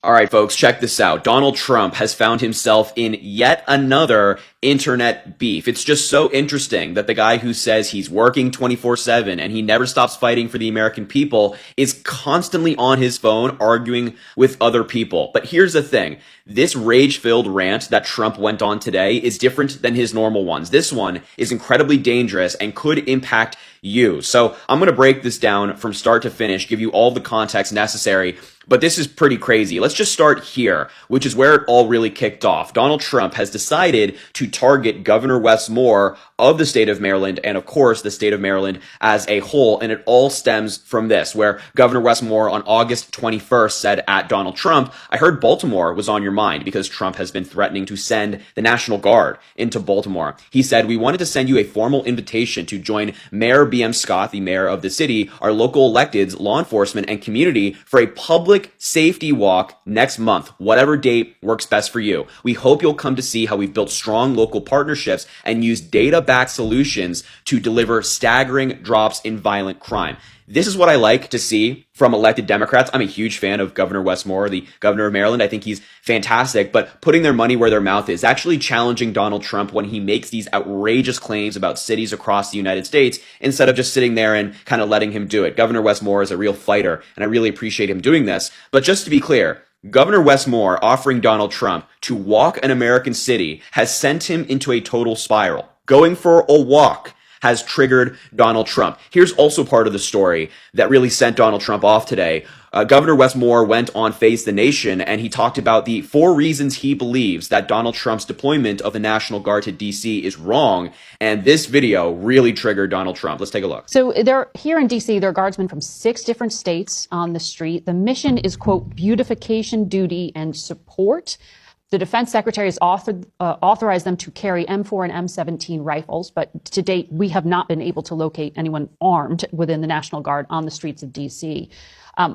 All right, folks, check this out. Donald Trump has found himself in yet another internet beef. It's just so interesting that the guy who says he's working 24/7 and he never stops fighting for the American people is constantly on his phone arguing with other people. But here's the thing. This rage-filled rant that Trump went on today is different than his normal ones. This one is incredibly dangerous and could impact you. So I'm going to break this down from start to finish, give you all the context necessary. But this is pretty crazy. Let's just start here, which is where it all really kicked off. Donald Trump has decided to target Governor Wes Moore of the state of Maryland and, of course, the state of Maryland as a whole. And it all stems from this, where Governor Wes Moore on August 21st said at Donald Trump, "I heard Baltimore was on your mind because Trump has been threatening to send the National Guard into Baltimore. He said, we wanted to send you a formal invitation to join Mayor B.M. Scott, the mayor of the city, our local electeds, law enforcement, and community for a public safety walk next month, whatever date works best for you. We hope you'll come to see how we've built strong local partnerships and use data-backed solutions to deliver staggering drops in violent crime." This is what I like to see from elected Democrats. I'm a huge fan of Governor Wes Moore, the governor of Maryland. I think he's fantastic, but putting their money where their mouth is, actually challenging Donald Trump when he makes these outrageous claims about cities across the United States instead of just sitting there and kind of letting him do it. Governor Wes Moore is a real fighter, and I really appreciate him doing this. But just to be clear, Governor Wes Moore offering Donald Trump to walk an American city has sent him into a total spiral. Going for a walk has triggered Donald Trump. Here's also part of the story that really sent Donald Trump off today. Governor Wes Moore went on Face the Nation and he talked about the 4 reasons he believes that Donald Trump's deployment of the National Guard to D.C. is wrong. And this video really triggered Donald Trump. Let's take a look. So here in D.C., there are guardsmen from 6 different states on the street. The mission is, quote, beautification, duty, and support. The defense secretary has authorized them to carry M4 and M17 rifles, but to date, we have not been able to locate anyone armed within the National Guard on the streets of D.C.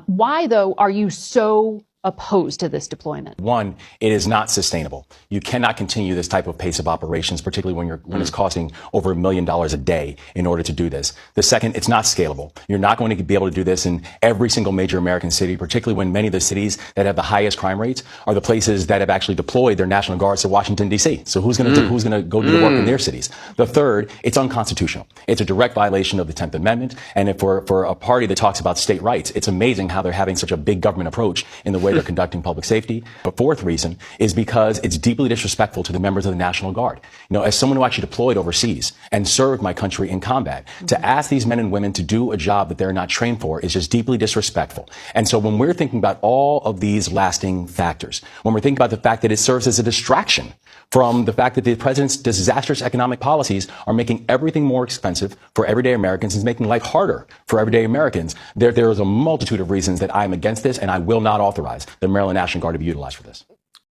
Why, though, are you so opposed to this deployment? One, it is not sustainable. You cannot continue this type of pace of operations, particularly when it's costing over $1 million a day in order to do this. The second, it's not scalable. You're not going to be able to do this in every single major American city, particularly when many of the cities that have the highest crime rates are the places that have actually deployed their National Guards to Washington, D.C. So who's going to go do the work in their cities? The third, it's unconstitutional. It's a direct violation of the 10th Amendment. And for a party that talks about state rights, it's amazing how they're having such a big government approach in the way they're conducting public safety. The fourth reason is because it's deeply disrespectful to the members of the National Guard. You know, as someone who actually deployed overseas and served my country in combat, to ask these men and women to do a job that they're not trained for is just deeply disrespectful. And so when we're thinking about all of these lasting factors, when we're thinking about the fact that it serves as a distraction from the fact that the president's disastrous economic policies are making everything more expensive for everyday Americans and making life harder for everyday Americans, there is a multitude of reasons that I'm against this, and I will not authorize the Maryland National Guard to be utilized for this.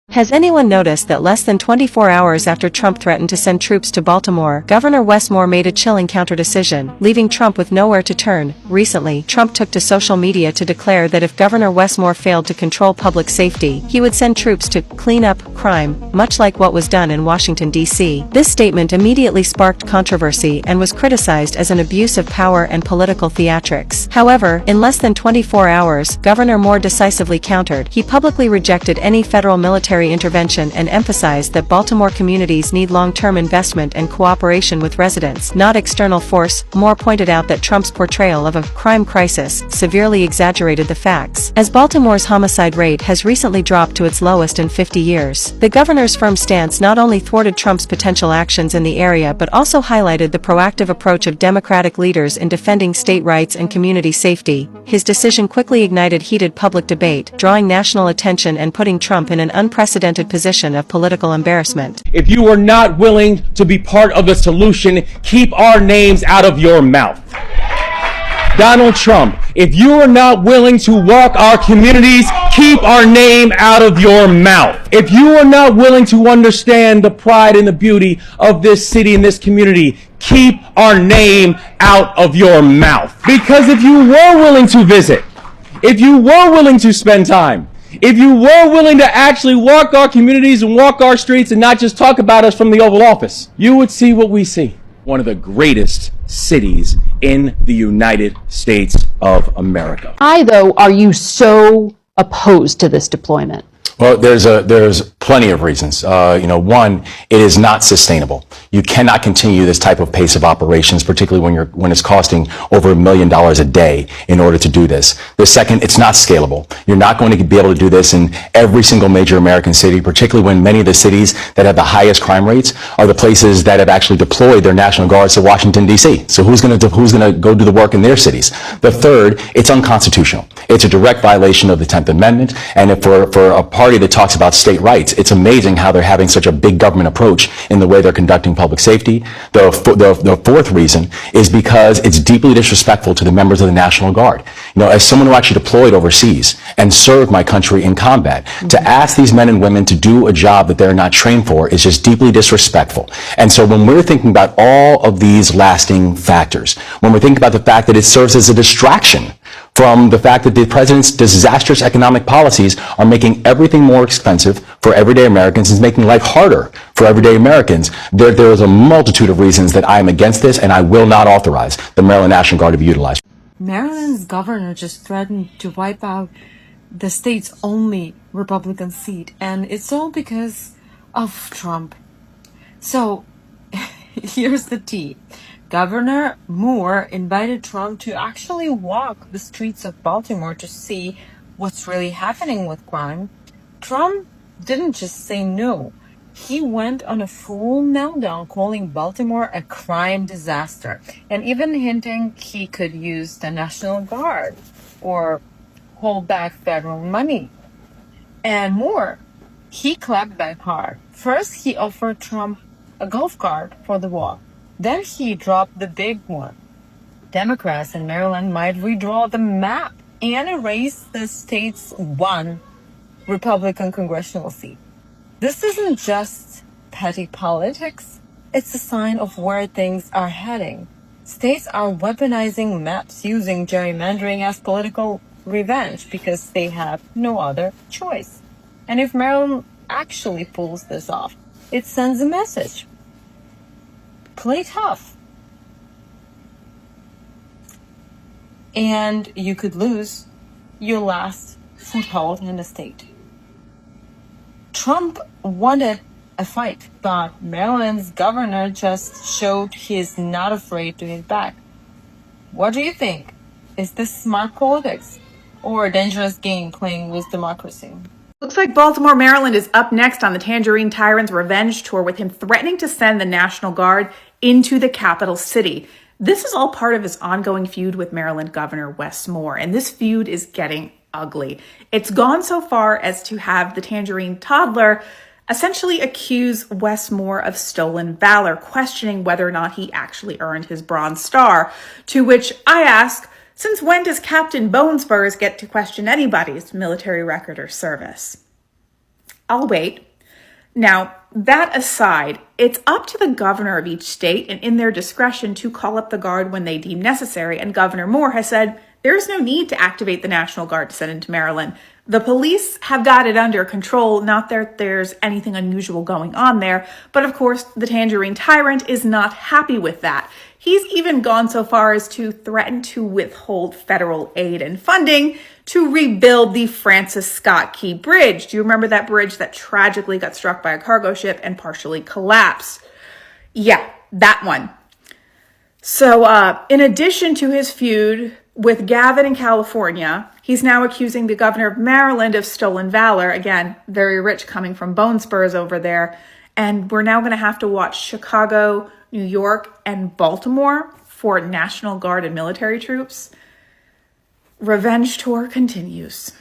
Has anyone noticed that less than 24 hours after Trump threatened to send troops to Baltimore, Governor Wes Moore made a chilling counter-decision, leaving Trump with nowhere to turn? Recently, Trump took to social media to declare that if Governor Wes Moore failed to control public safety, he would send troops to clean up crime, much like what was done in Washington, D.C. This statement immediately sparked controversy and was criticized as an abuse of power and political theatrics. However, in less than 24 hours, Governor Moore decisively countered. He publicly rejected any federal military intervention and emphasized that Baltimore communities need long-term investment and cooperation with residents, not external force. Moore pointed out that Trump's portrayal of a crime crisis severely exaggerated the facts, as Baltimore's homicide rate has recently dropped to its lowest in 50 years. The governor's firm stance not only thwarted Trump's potential actions in the area but also highlighted the proactive approach of Democratic leaders in defending state rights and community safety. His decision quickly ignited heated public debate, drawing national attention and putting Trump in an unprecedented position of political embarrassment. If you are not willing to be part of the solution, keep our names out of your mouth. Donald Trump, if you are not willing to walk our communities, keep our name out of your mouth. If you are not willing to understand the pride and the beauty of this city and this community, keep our name out of your mouth. Because if you were willing to visit, if you were willing to spend time, if you were willing to actually walk our communities and walk our streets and not just talk about us from the Oval Office, you would see what we see. One of the greatest cities in the United States of America. Why, though, are you so opposed to this deployment? Well, there's plenty of reasons. One, it is not sustainable. You cannot continue this type of pace of operations, particularly when it's costing over $1 million a day in order to do this. The second, it's not scalable. You're not going to be able to do this in every single major American city, particularly when many of the cities that have the highest crime rates are the places that have actually deployed their National Guards to Washington, D.C. So who's going to go do the work in their cities? The third, it's unconstitutional. It's a direct violation of the 10th Amendment, and if for a party that talks about state rights, it's amazing how they're having such a big government approach in the way they're conducting public safety. The fourth reason is because it's deeply disrespectful to the members of the National Guard. As someone who actually deployed overseas and served my country in combat, to ask these men and women to do a job that they're not trained for is just deeply disrespectful. And so when we're thinking about all of these lasting factors, when we're thinking about the fact that it serves as a distraction from the fact that the president's disastrous economic policies are making everything more expensive for everyday Americans and making life harder for everyday Americans, there is a multitude of reasons that I am against this, and I will not authorize the Maryland National Guard to be utilized. Maryland's governor just threatened to wipe out the state's only Republican seat, and it's all because of Trump. So, here's the tea. Governor Moore invited Trump to actually walk the streets of Baltimore to see what's really happening with crime. Trump didn't just say no. He went on a full meltdown, calling Baltimore a crime disaster, and even hinting he could use the National Guard or hold back federal money. And more, he clapped back hard. First, he offered Trump a golf cart for the walk. Then he dropped the big one. Democrats in Maryland might redraw the map and erase the state's one Republican congressional seat. This isn't just petty politics. It's a sign of where things are heading. States are weaponizing maps using gerrymandering as political revenge because they have no other choice. And if Maryland actually pulls this off, it sends a message. Play tough. And you could lose your last foothold in the state. Trump wanted a fight, but Maryland's governor just showed he's not afraid to hit back. What do you think? Is this smart politics or a dangerous game playing with democracy? Looks like Baltimore, Maryland is up next on the Tangerine Tyrant's revenge tour, with him threatening to send the National Guard into the capital city. This is all part of his ongoing feud with Maryland Governor Wes Moore, and this feud is getting ugly. It's gone so far as to have the Tangerine toddler essentially accuse Wes Moore of stolen valor, questioning whether or not he actually earned his Bronze Star, to which I ask, since when does Captain Bonespurs get to question anybody's military record or service? I'll wait. Now, that aside, it's up to the governor of each state and in their discretion to call up the Guard when they deem necessary, and Governor Moore has said there is no need to activate the National Guard to send into Maryland. The police have got it under control, not that there's anything unusual going on there, but of course the Tangerine Tyrant is not happy with that. He's even gone so far as to threaten to withhold federal aid and funding to rebuild the Francis Scott Key Bridge. Do you remember that bridge that tragically got struck by a cargo ship and partially collapsed? Yeah, that one. So in addition to his feud with Gavin in California, he's now accusing the governor of Maryland of stolen valor. Again, very rich coming from Bonespurs over there. And we're now going to have to watch Chicago, New York, and Baltimore for National Guard and military troops. Revenge tour continues.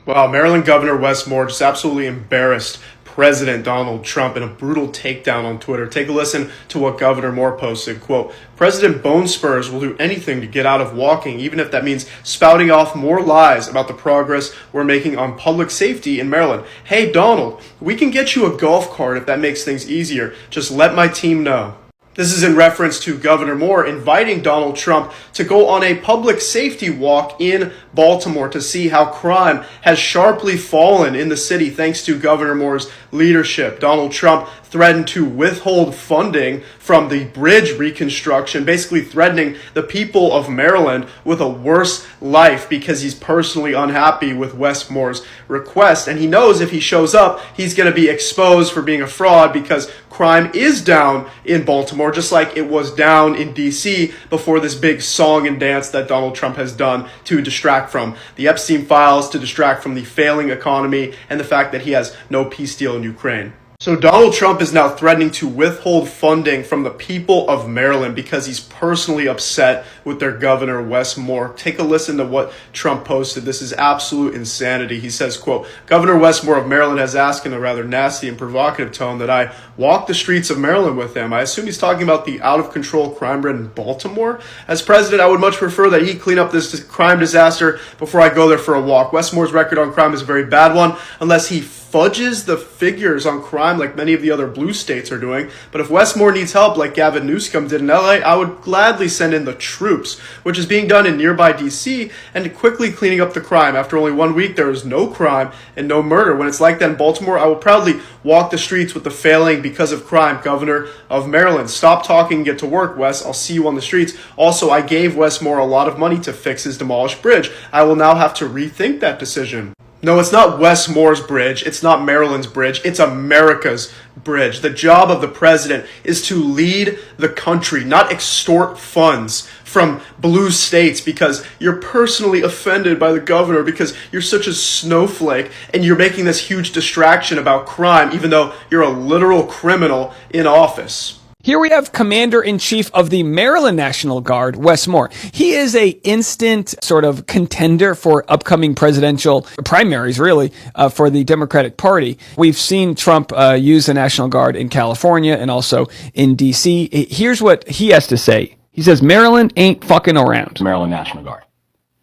Wow, Maryland Governor Wes Moore just absolutely embarrassed President Donald Trump in a brutal takedown on Twitter. Take a listen to what Governor Moore posted. Quote, President Bonespurs will do anything to get out of walking, even if that means spouting off more lies about the progress we're making on public safety in Maryland. Hey, Donald, we can get you a golf cart if that makes things easier. Just let my team know. This is in reference to Governor Moore inviting Donald Trump to go on a public safety walk in Baltimore to see how crime has sharply fallen in the city thanks to Governor Moore's leadership. Donald Trump threatened to withhold funding from the bridge reconstruction, basically threatening the people of Maryland with a worse life because he's personally unhappy with Wes Moore's request. And he knows if he shows up, he's going to be exposed for being a fraud because crime is down in Baltimore, just like it was down in DC before this big song and dance that Donald Trump has done to distract from the Epstein files, to distract from the failing economy and the fact that he has no peace deal in Ukraine. So Donald Trump is now threatening to withhold funding from the people of Maryland because he's personally upset with their governor, Wes Moore. Take a listen to what Trump posted. This is absolute insanity. He says, quote, Governor Wes Moore of Maryland has asked in a rather nasty and provocative tone that I walk the streets of Maryland with him. I assume he's talking about the out-of-control crime-ridden Baltimore. As president, I would much prefer that he clean up this crime disaster before I go there for a walk. Wes Moore's record on crime is a very bad one, unless he fudges the figures on crime like many of the other blue states are doing. But if Wes Moore needs help like Gavin Newsom did in LA, I would gladly send in the troops, which is being done in nearby DC, and quickly cleaning up the crime. After only 1 week, there is no crime and no murder. When it's like that in Baltimore, I will proudly walk the streets with the failing because of crime governor of Maryland. Stop talking and get to work, Wes. I'll see you on the streets. Also, I gave Wes Moore a lot of money to fix his demolished bridge. I will now have to rethink that decision. No, it's not Wes Moore's bridge. It's not Maryland's bridge. It's America's bridge. The job of the president is to lead the country, not extort funds from blue states because you're personally offended by the governor because you're such a snowflake and you're making this huge distraction about crime even though you're a literal criminal in office. Here we have Commander-in-Chief of the Maryland National Guard, Wes Moore. He is a instant sort of contender for upcoming presidential primaries, really, for the Democratic Party. We've seen Trump use the National Guard in California and also in D.C. Here's what he has to say. He says, Maryland ain't fucking around. Maryland National Guard.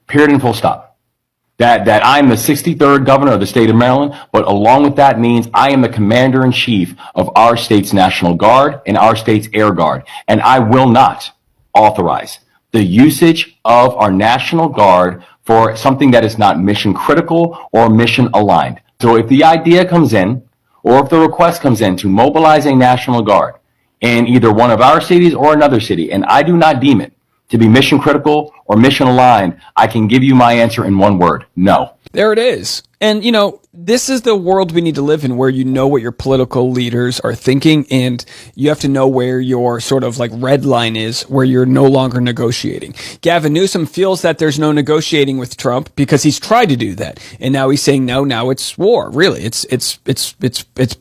Period and full stop. That I'm the 63rd governor of the state of Maryland, but along with that means I am the commander-in-chief of our state's National Guard and our state's Air Guard. And I will not authorize the usage of our National Guard for something that is not mission critical or mission aligned. So if the idea comes in, or if the request comes in to mobilize a National Guard in either one of our cities or another city, and I do not deem it to be mission critical or mission aligned, I can give you my answer in one word: no. There it is. And, you know, this is the world we need to live in, where you know what your political leaders are thinking, and you have to know where your sort of like red line is, where you're no longer negotiating. Gavin Newsom feels that there's no negotiating with Trump because he's tried to do that. And now he's saying, no, now it's war. Really, it's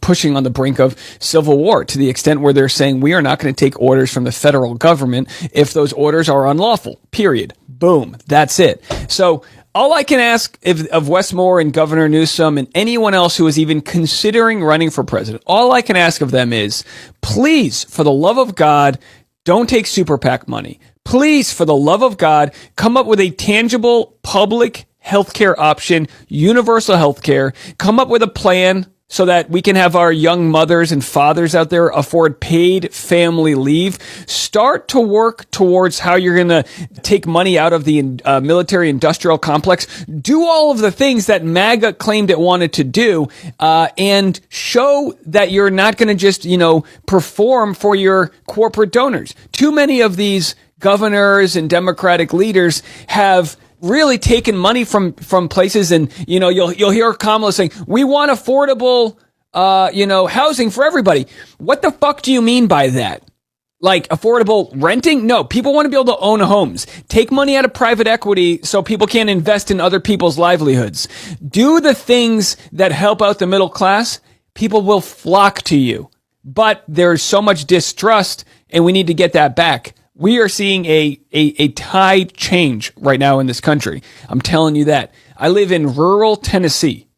pushing on the brink of civil war, to the extent where they're saying we are not going to take orders from the federal government if those orders are unlawful. Period. Boom. That's it. So all I can ask of Wes Moore and Governor Newsom and anyone else who is even considering running for president, all I can ask of them is, please, for the love of God, don't take super PAC money. Please, for the love of God, come up with a tangible public healthcare option, universal healthcare. Come up with a plan so that we can have our young mothers and fathers out there afford paid family leave. Start to work towards how you're going to take money out of the military industrial complex. Do all of the things that MAGA claimed it wanted to do, and show that you're not going to just, perform for your corporate donors. Too many of these governors and Democratic leaders have really taken money from places, and you'll hear Kamala saying, we want affordable housing for everybody. What the fuck do you mean by that? Like affordable renting? No, people want to be able to own homes. Take money out of private equity so people can't invest in other people's livelihoods. Do the things that help out the middle class. People will flock to you. But there's so much distrust, and we need to get that back. We are seeing a tide change right now in this country. I'm telling you that. I live in rural Tennessee.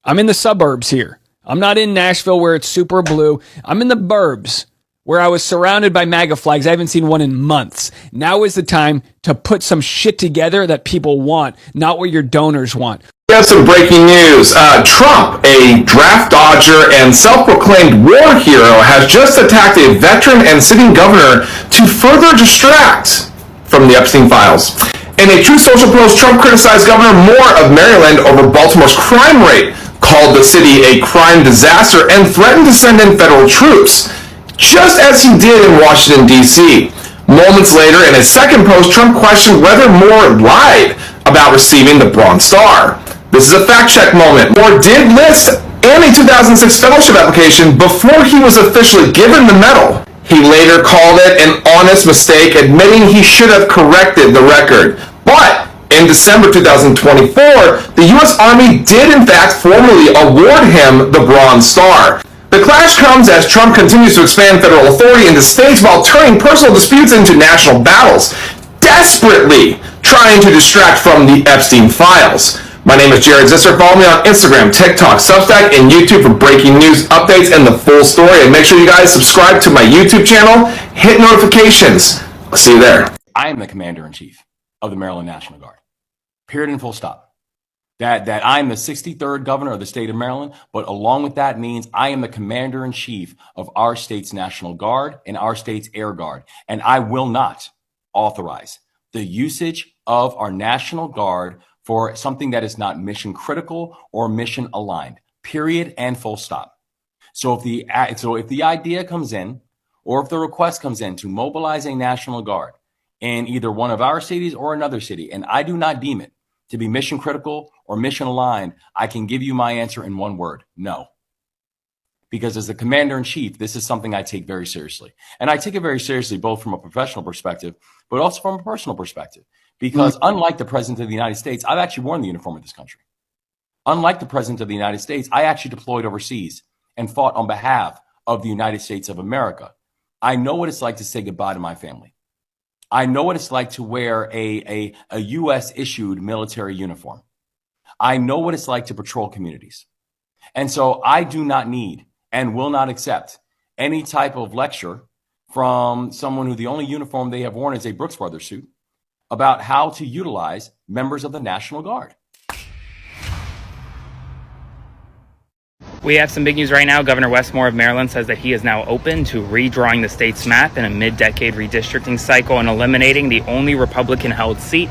I'm in the suburbs here. I'm not in Nashville where it's super blue. I'm in the burbs where I was surrounded by MAGA flags. I haven't seen one in months. Now is the time to put some shit together that people want, not what your donors want. We have some breaking news. Trump, a draft dodger and self-proclaimed war hero, has just attacked a veteran and sitting governor to further distract from the Epstein files. In a Truth Social post, Trump criticized Governor Moore of Maryland over Baltimore's crime rate, called the city a crime disaster, and threatened to send in federal troops, just as he did in Washington, D.C. Moments later, in a second post, Trump questioned whether Moore lied about receiving the Bronze Star. This is a fact-check moment. Moore did list in a 2006 fellowship application before he was officially given the medal. He later called it an honest mistake, admitting he should have corrected the record. But in December 2024, the U.S. Army did in fact formally award him the Bronze Star. The clash comes as Trump continues to expand federal authority into states while turning personal disputes into national battles, desperately trying to distract from the Epstein files. My name is Jared Zisser. Follow me on Instagram, TikTok, Substack, and YouTube for breaking news, updates, and the full story. And make sure you guys subscribe to my YouTube channel, hit notifications. I'll see you there. I am the Commander-in-Chief of the Maryland National Guard. Period and full stop. That I'm the 63rd governor of the state of Maryland, but along with that means I am the Commander-in-Chief of our state's National Guard and our state's Air Guard. And I will not authorize the usage of our National Guard for something that is not mission critical or mission aligned, period and full stop. So if the idea comes in, or if the request comes in to mobilize a National Guard in either one of our cities or another city, and I do not deem it to be mission critical or mission aligned, I can give you my answer in one word: no. Because as the Commander-in-Chief, this is something I take very seriously. And I take it very seriously, both from a professional perspective, but also from a personal perspective. Because unlike the President of the United States, I've actually worn the uniform of this country. Unlike the President of the United States, I actually deployed overseas and fought on behalf of the United States of America. I know what it's like to say goodbye to my family. I know what it's like to wear a U.S.-issued military uniform. I know what it's like to patrol communities. And so I do not need and will not accept any type of lecture from someone who the only uniform they have worn is a Brooks Brothers suit about how to utilize members of the National Guard. We have some big news right now. Governor Wes Moore of Maryland says that he is now open to redrawing the state's map in a mid-decade redistricting cycle and eliminating the only Republican-held seat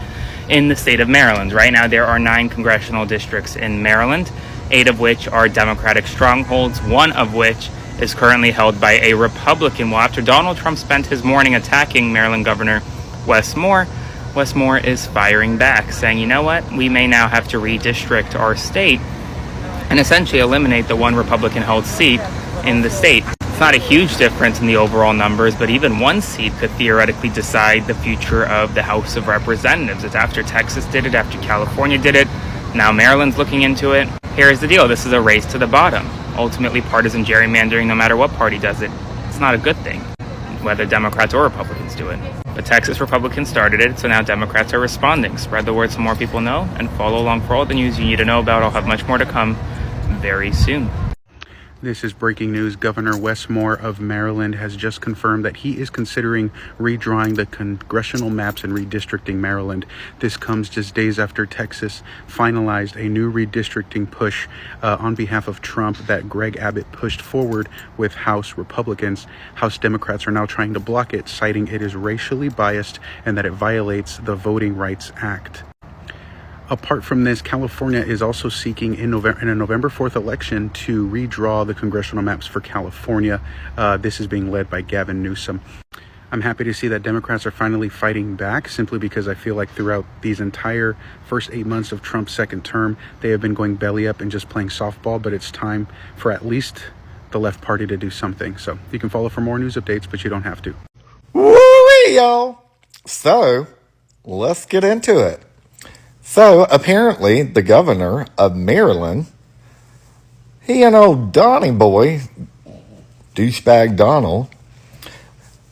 in the state of Maryland. Right now, there are 9 congressional districts in Maryland, 8 of which are Democratic strongholds, 1 of which is currently held by a Republican. Well, after Donald Trump spent his morning attacking Maryland Governor Wes Moore is firing back, saying, you know what, we may now have to redistrict our state and essentially eliminate the 1 Republican-held seat in the state. It's not a huge difference in the overall numbers, but even 1 seat could theoretically decide the future of the House of Representatives. It's after Texas did it, after California did it, now Maryland's looking into it. Here's the deal. This is a race to the bottom. Ultimately, partisan gerrymandering, no matter what party does it, it's not a good thing, whether Democrats or Republicans do it. But Texas Republicans started it, so now Democrats are responding. Spread the word so more people know, and follow along for all the news you need to know about. I'll have much more to come very soon. This is breaking news. Governor Wes Moore of Maryland has just confirmed that he is considering redrawing the congressional maps and redistricting Maryland. This comes just days after Texas finalized a new redistricting push on behalf of Trump that Greg Abbott pushed forward with House Republicans. House Democrats are now trying to block it, citing it is racially biased and that it violates the Voting Rights Act. Apart from this, California is also seeking in a November 4th election to redraw the congressional maps for California. This is being led by Gavin Newsom. I'm happy to see that Democrats are finally fighting back, simply because I feel like throughout these entire first 8 months of Trump's second term, they have been going belly up and just playing softball, but it's time for at least the left party to do something. So you can follow for more news updates, but you don't have to. Woo-wee, y'all. So let's get into it. So apparently the governor of Maryland, he and old Donnie boy, douchebag Donald,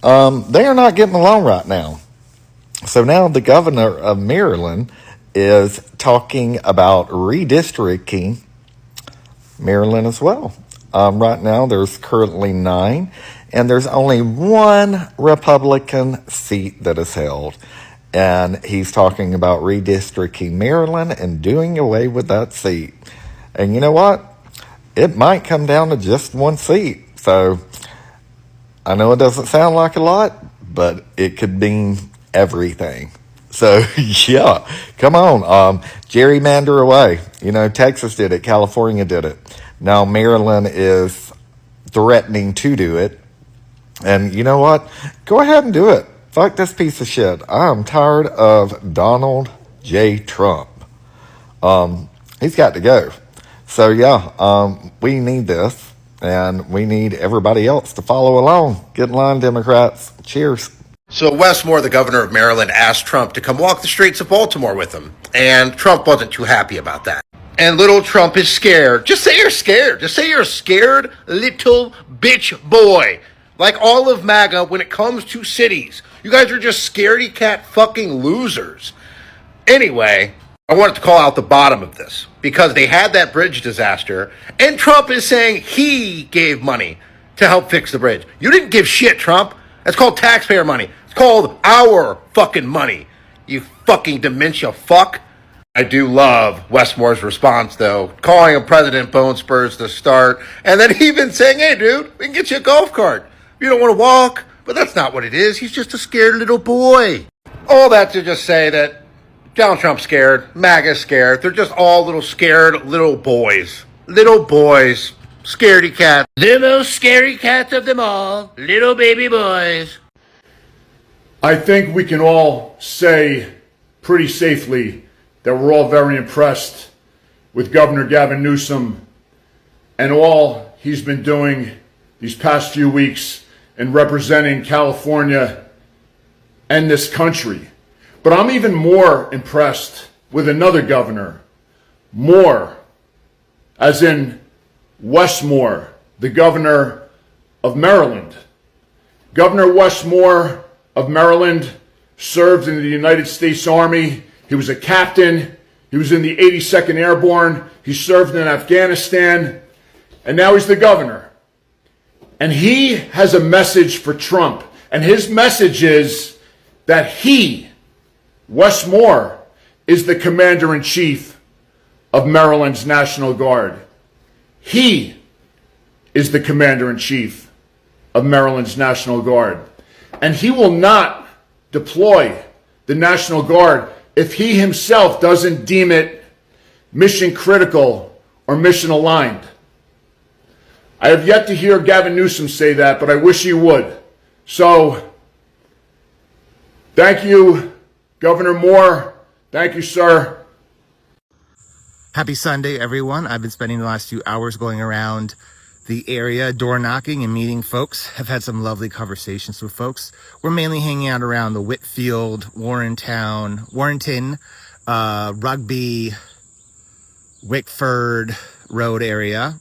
they are not getting along right now. So now the governor of Maryland is talking about redistricting Maryland as well. Right now there's currently 9, and there's only 1 Republican seat that is held. And he's talking about redistricting Maryland and doing away with that seat. And you know what? It might come down to just one seat. So I know it doesn't sound like a lot, but it could mean everything. So, yeah, come on. Gerrymander away. You know, Texas did it. California did it. Now Maryland is threatening to do it. And you know what? Go ahead and do it. Fuck this piece of shit. I'm tired of Donald J. Trump. He's got to go. So, yeah, we need this. And we need everybody else to follow along. Get in line, Democrats. Cheers. So Wes Moore, the governor of Maryland, asked Trump to come walk the streets of Baltimore with him. And Trump wasn't too happy about that. And little Trump is scared. Just say you're scared. Just say you're a scared little bitch boy. Like all of MAGA when it comes to cities. You guys are just scaredy cat fucking losers. Anyway, I wanted to call out the bottom of this. Because they had that bridge disaster. And Trump is saying he gave money to help fix the bridge. You didn't give shit, Trump. That's called taxpayer money. It's called our fucking money. You fucking dementia fuck. I do love Wes Moore's response, though. Calling him President Bone Spurs to start. And then even saying, hey, dude, we can get you a golf cart. You don't want to walk. But that's not what it is. He's just a scared little boy. All that to just say that Donald Trump's scared. MAGA's scared. They're just all little scared little boys. Little boys. Scaredy cat. The most scary cats of them all. Little baby boys. I think we can all say pretty safely that we're all very impressed with Governor Gavin Newsom and all he's been doing these past few weeks in representing California and this country. But I'm even more impressed with another governor. Moore, as in Wes Moore, the governor of Maryland. Governor Wes Moore of Maryland served in the United States Army. He was a captain. He was in the 82nd Airborne. He served in Afghanistan. And now he's the governor. And he has a message for Trump. And his message is that he, Wes Moore, is the commander-in-chief of Maryland's National Guard. He is the commander-in-chief of Maryland's National Guard. And he will not deploy the National Guard if he himself doesn't deem it mission critical or mission aligned. I have yet to hear Gavin Newsom say that, but I wish he would. So, thank you, Governor Moore. Thank you, sir. Happy Sunday, everyone. I've been spending the last few hours going around the area, door knocking and meeting folks. Have had some lovely conversations with folks. We're mainly hanging out around the Whitfield, Warrenton, Rugby, Wickford Road area.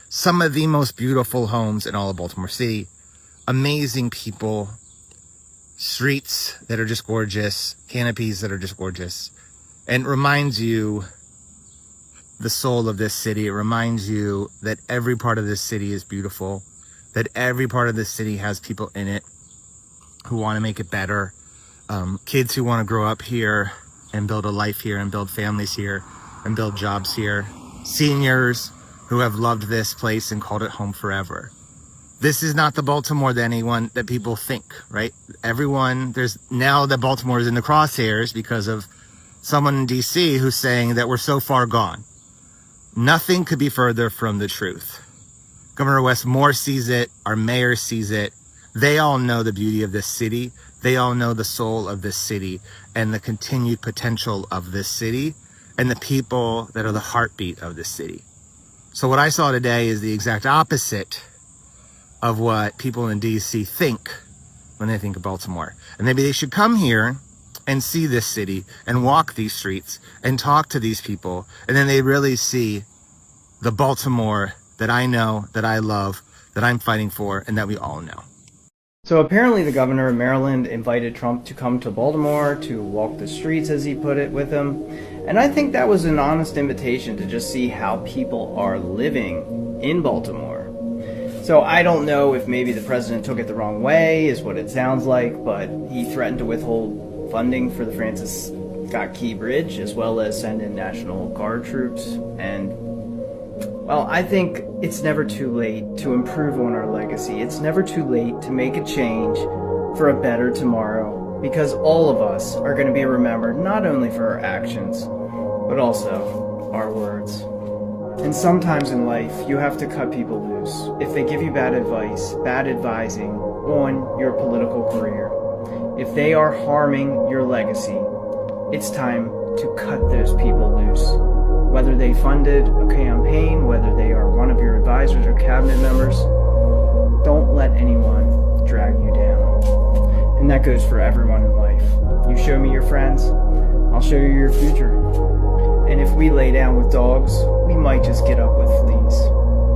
Some of the most beautiful homes in all of Baltimore City. Amazing people. Streets that are just gorgeous. Canopies that are just gorgeous. And it reminds you the soul of this city. It reminds you that every part of this city is beautiful, that every part of this city has people in it who want to make it better, kids who want to grow up here and build a life here and build families here and build jobs here, seniors who have loved this place and called it home forever. This is not the Baltimore that people think, right? There's now that Baltimore is in the crosshairs because of someone in DC who's saying that we're so far gone. Nothing could be further from the truth. Governor Wes Moore sees it. Our mayor sees it. They all know the beauty of this city. They all know the soul of this city and the continued potential of this city and the people that are the heartbeat of this city. So what I saw today is the exact opposite of what people in DC think when they think of Baltimore. And maybe they should come here and see this city and walk these streets and talk to these people. And then they really see the Baltimore that I know, that I love, that I'm fighting for, and that we all know. So apparently the governor of Maryland invited Trump to come to Baltimore to walk the streets, as he put it, with him. And I think that was an honest invitation to just see how people are living in Baltimore. So I don't know if maybe the president took it the wrong way, is what it sounds like, but he threatened to withhold funding for the Francis Scott Key Bridge, as well as send in National Guard troops. And, well, I think it's never too late to improve on our legacy. It's never too late to make a change for a better tomorrow, because all of us are going to be remembered not only for our actions, but also our words. And sometimes in life, you have to cut people loose. If they give you bad advice, bad advising on your political career, if they are harming your legacy, it's time to cut those people loose. Whether they funded a campaign, whether they are one of your advisors or cabinet members, don't let anyone drag you down. And that goes for everyone in life. You show me your friends, I'll show you your future. And if we lay down with dogs, we might just get up with fleas.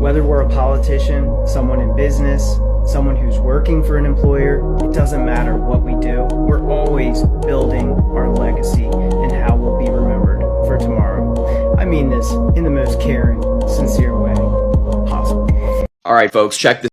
Whether we're a politician, someone in business, someone who's working for an employer, it doesn't matter what we do. We're always building our legacy and how we'll be remembered for tomorrow. I mean this in the most caring, sincere way possible. All right, folks, check this